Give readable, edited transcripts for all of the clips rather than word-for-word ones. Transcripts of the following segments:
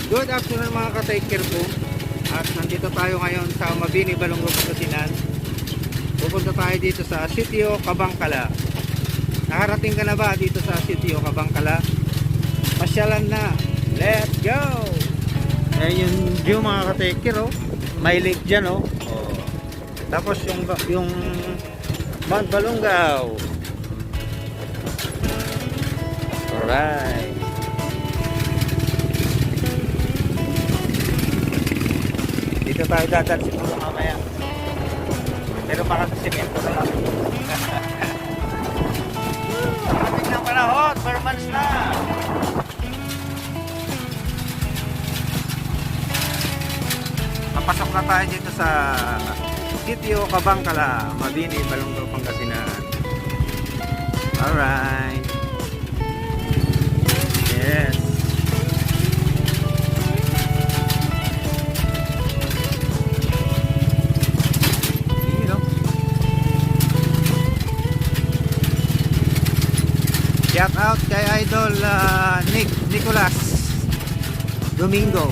Good afternoon mga ka-take care po. At nandito tayo ngayon sa Mabini, Balongo, Pangasinan. Pupunta tayo dito sa Sitio Kabangkala. Nakarating ka na ba dito sa Sitio Kabangkala? Pasyalan na. Let's go! Ayan yung view mga ka-take care, oh. May lake dyan, oh. Tapos yung Mount Balungaw. Alright. Dito tayo dadal siguro mamaya. Pero baka sa simento na lang. Maraming ng panahon, 4 months na. Papasok na tayo dito sa Sitio Kabangkala, Mabini, Balongo, Pangasinan. Alright. Yes. Shout out kay Idol Nicolas Domingo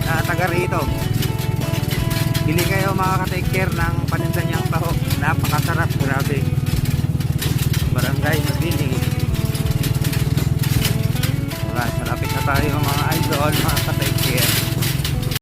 na taga rito. Bili kayo mga ka-take care ng paninda niyang taho. Napakasarap, grabe.